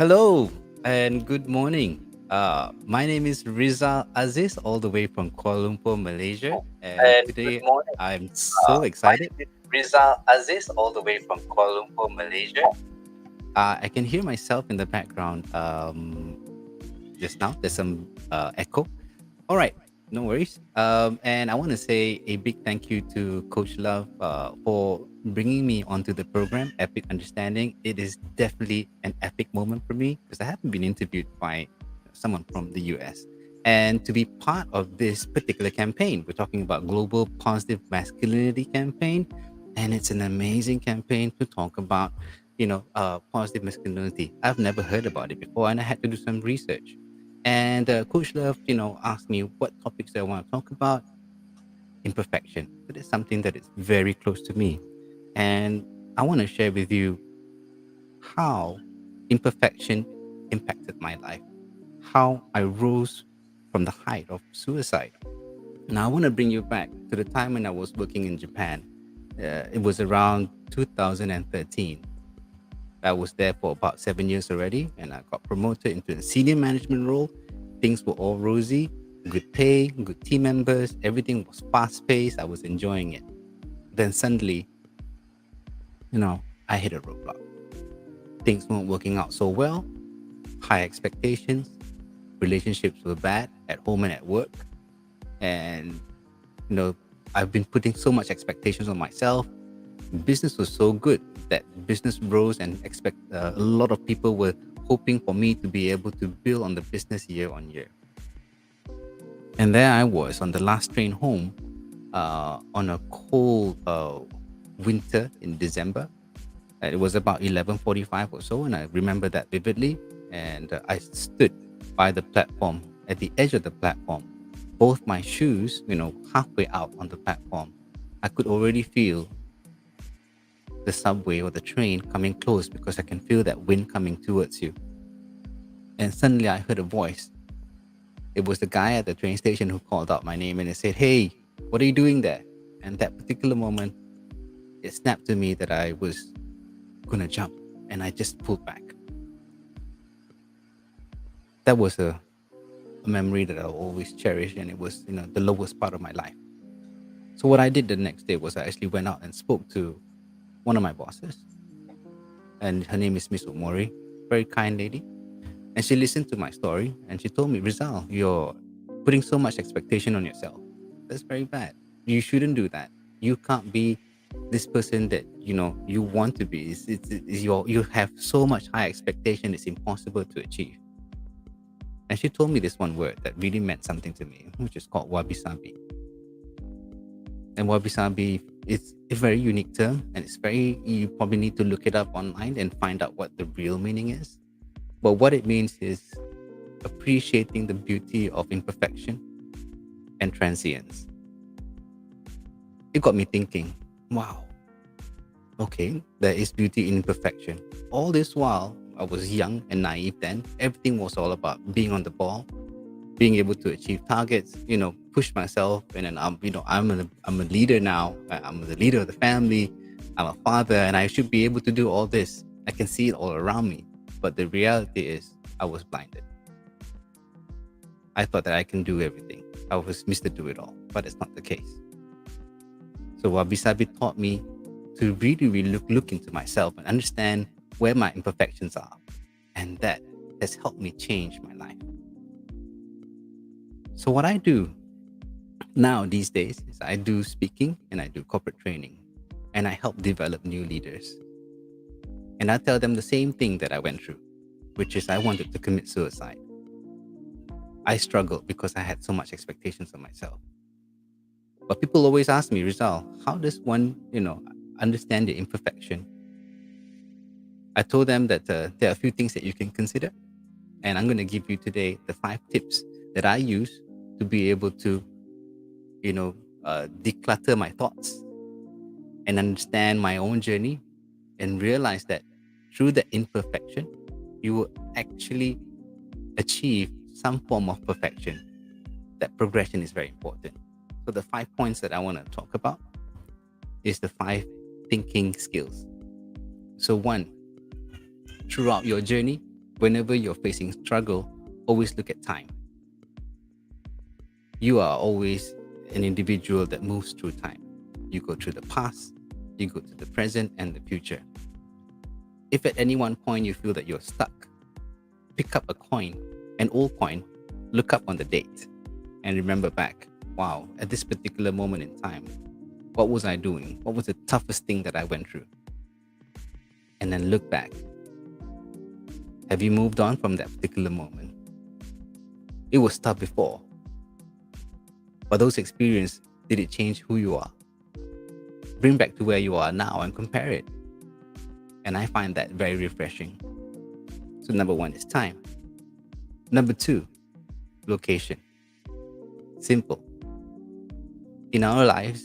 Hello and good morning. My name is Rizal Aziz, all the way from Kuala Lumpur, Malaysia. And And good today morning. I'm so My excited. name is Rizal Aziz, all the way from Kuala Lumpur, Malaysia. I can hear myself in the background just now. There's some echo. All right, no worries. And I want to say a big thank you to Coach Love for bringing me onto the program, Epic Understanding. It is definitely an epic moment for me because I haven't been interviewed by someone from the US. And to be part of this particular campaign, we're talking about Global Positive Masculinity Campaign. And it's an amazing campaign to talk about, positive masculinity. I've never heard about it before, and I had to do some research. And Coach Love, asked me what topics I want to talk about. Imperfection. That is something that is very close to me. And I want to share with you how imperfection impacted my life, how I rose from the height of suicide. Now, I want to bring you back to the time when I was working in Japan. It was around 2013. I was there for about 7 years already, and I got promoted into a senior management role. Things were all rosy, good pay, good team members, everything was fast paced. I was enjoying it. Then suddenly, I hit a roadblock. Things weren't working out so well, high expectations, relationships were bad at home and at work. And, you know, I've been putting so much expectations on myself. Business was so good that business rose and expect a lot of people were hoping for me to be able to build on the business year on year. And there I was on the last train home on a cold winter in December. It was about 11:45 or so, and I remember that vividly. And I stood by the platform, at the edge of the platform, both my shoes, halfway out on the platform. I could already feel the subway or the train coming close because I can feel that wind coming towards you. And suddenly I heard a voice. It was the guy at the train station who called out my name and he said, "Hey, what are you doing there?" And that particular moment, it snapped to me that I was going to jump, and I just pulled back. That was a memory that I'll always cherish, and it was, the lowest part of my life. So what I did the next day was I actually went out and spoke to one of my bosses, and her name is Miss Umori, very kind lady. And she listened to my story and she told me, "Rizal, you're putting so much expectation on yourself. That's very bad. You shouldn't do that. You can't be this person that you want to be. You have so much high expectation. It's impossible to achieve." And she told me this one word that really meant something to me, which is called WabiSabi. And WabiSabi is a very unique term, and you probably need to look it up online and find out what the real meaning is. But what it means is appreciating the beauty of imperfection and transience. It got me thinking, wow, okay, there is beauty in imperfection. All this while, I was young and naive then. Everything was all about being on the ball, being able to achieve targets, push myself. And then I'm a leader now. I'm the leader of the family. I'm a father, and I should be able to do all this. I can see it all around me. But the reality is, I was blinded. I thought that I can do everything. I was Mr. Do It All, but it's not the case. So Wabi-Sabi taught me to really look into myself and understand where my imperfections are. And that has helped me change my life. So what I do now these days is I do speaking and I do corporate training. And I help develop new leaders. And I tell them the same thing that I went through, which is I wanted to commit suicide. I struggled because I had so much expectations of myself. But people always ask me, "Rizal, how does one, understand the imperfection?" I told them that there are a few things that you can consider. And I'm going to give you today the 5 tips that I use to be able to, declutter my thoughts and understand my own journey and realize that through the imperfection, you will actually achieve some form of perfection. That progression is very important. So the 5 points that I want to talk about is the 5 thinking skills. So one, throughout your journey, whenever you're facing struggle, always look at time. You are always an individual that moves through time. You go through the past, you go to the present and the future. If at any one point you feel that you're stuck, pick up a coin, an old coin, look up on the date, and remember back, wow, at this particular moment in time, what was I doing? What was the toughest thing that I went through? And then look back. Have you moved on from that particular moment? It was tough before, but those experiences, did it change who you are? Bring back to where you are now and compare it. And I find that very refreshing. So, number one is time. Number two, location. Simple. In our lives,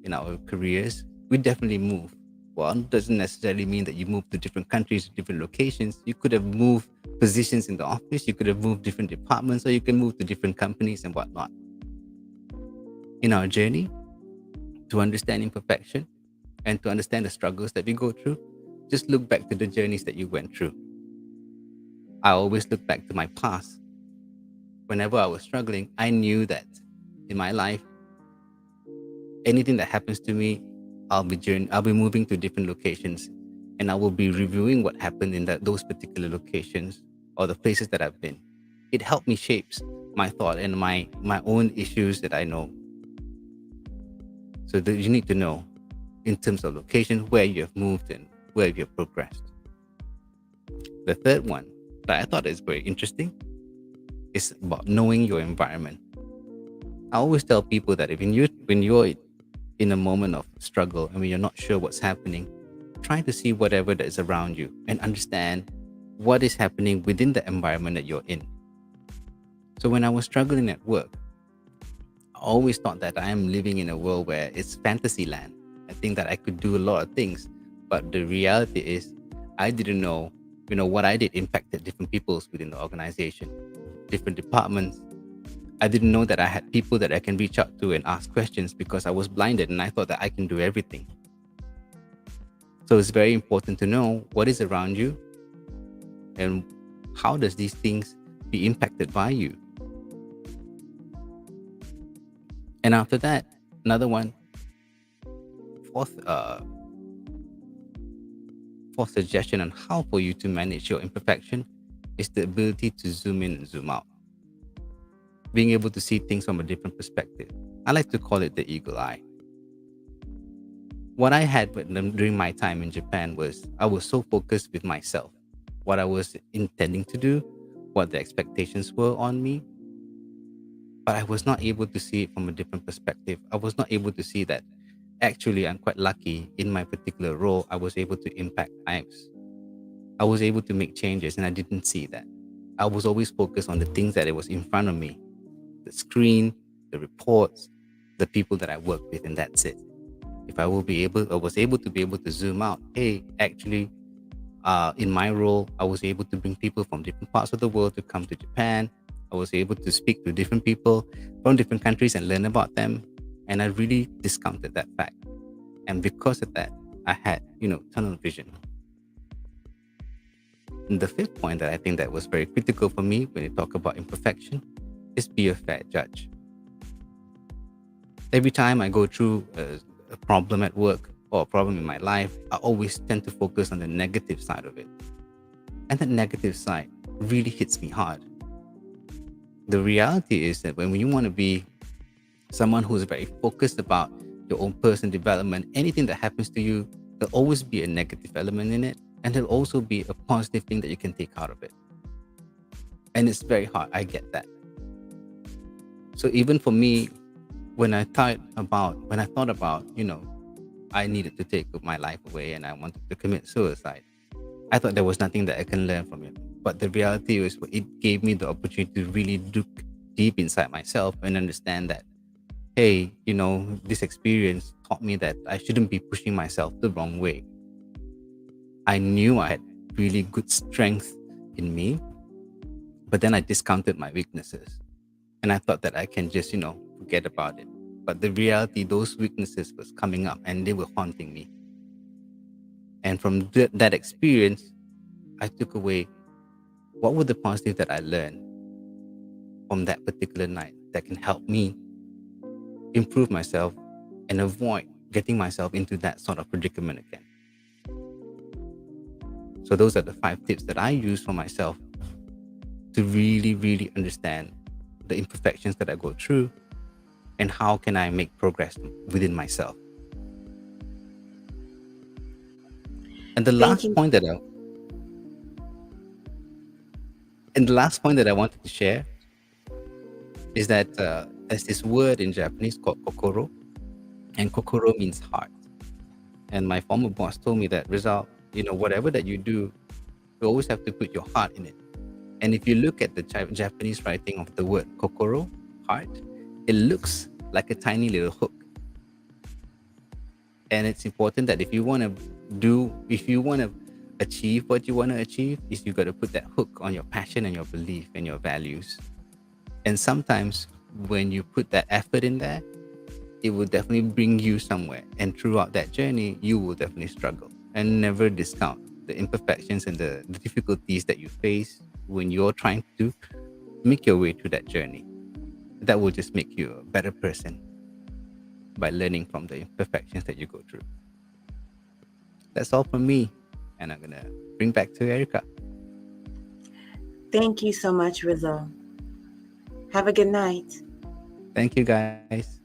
in our careers, we definitely move. Well, it doesn't necessarily mean that you move to different countries, different locations. You could have moved positions in the office, you could have moved different departments, or you can move to different companies and whatnot. In our journey to understand imperfection and to understand the struggles that we go through, just look back to the journeys that you went through. I always look back to my past. Whenever I was struggling, I knew that in my life, anything that happens to me, I'll be moving to different locations, and I will be reviewing what happened in those particular locations or the places that I've been. It helped me shapes my thought and my own issues that I know. So that you need to know in terms of location where you have moved and where you have progressed. The third one that I thought is very interesting is about knowing your environment. I always tell people that if when you're in a moment of struggle and when you're not sure what's happening, try to see whatever that is around you and understand what is happening within the environment that you're in. So when I was struggling at work, I always thought that I am living in a world where it's fantasy land. I think that I could do a lot of things, but the reality is I didn't know, what I did impacted different peoples within the organization, different departments. I didn't know that I had people that I can reach out to and ask questions because I was blinded and I thought that I can do everything. So it's very important to know what is around you and how does these things be impacted by you. And after that, another one, fourth, uh, fourth suggestion on how for you to manage your imperfection is the ability to zoom in and zoom out. Being able to see things from a different perspective. I like to call it the eagle eye. What I had during my time in Japan was I was so focused with myself, what I was intending to do, what the expectations were on me, but I was not able to see it from a different perspective. I was not able to see that actually I'm quite lucky in my particular role. I was able to impact lives. I was able to make changes and I didn't see that. I was always focused on the things that it was in front of me, the screen, the reports, the people that I work with, and that's it. If I will be able, I was able to be able to zoom out. Hey, actually, in my role, I was able to bring people from different parts of the world to come to Japan. I was able to speak to different people from different countries and learn about them. And I really discounted that fact. And because of that, I had, tunnel vision. And the fifth point that I think that was very critical for me when you talk about imperfection is be a fair judge. Every time I go through a problem at work or a problem in my life, I always tend to focus on the negative side of it. And that negative side really hits me hard. The reality is that when you want to be someone who's very focused about your own personal development, anything that happens to you, there'll always be a negative element in it. And there'll also be a positive thing that you can take out of it. And it's very hard. I get that. So even for me, when I thought about, I needed to take my life away and I wanted to commit suicide, I thought there was nothing that I can learn from it. But the reality is, it gave me the opportunity to really look deep inside myself and understand that, hey, this experience taught me that I shouldn't be pushing myself the wrong way. I knew I had really good strength in me, but then I discounted my weaknesses. And I thought that I can just, forget about it. But the reality, those weaknesses was coming up and they were haunting me. And from that experience, I took away What were the positive that I learned from that particular night that can help me improve myself and avoid getting myself into that sort of predicament again? So those are the 5 tips that I use for myself to really, really understand the imperfections that I go through and how can I make progress within myself. And the Thank last you. point that I and the last point that I wanted to share is that there's this word in Japanese called kokoro, and kokoro means heart. And my former boss told me that, Rizal, whatever that you do, you always have to put your heart in it. And if you look at the Japanese writing of the word kokoro, heart, it looks like a tiny little hook. And it's important that if you want to achieve what you want to achieve, is you got to put that hook on your passion and your belief and your values. And sometimes when you put that effort in there, it will definitely bring you somewhere. And throughout that journey, you will definitely struggle. And never discount the imperfections and the difficulties that you face when you're trying to make your way through that journey. That will just make you a better person by learning from the imperfections that you go through. That's all from me. And I'm going to bring back to Erica. Thank you so much, Rizzo. Have a good night. Thank you, guys.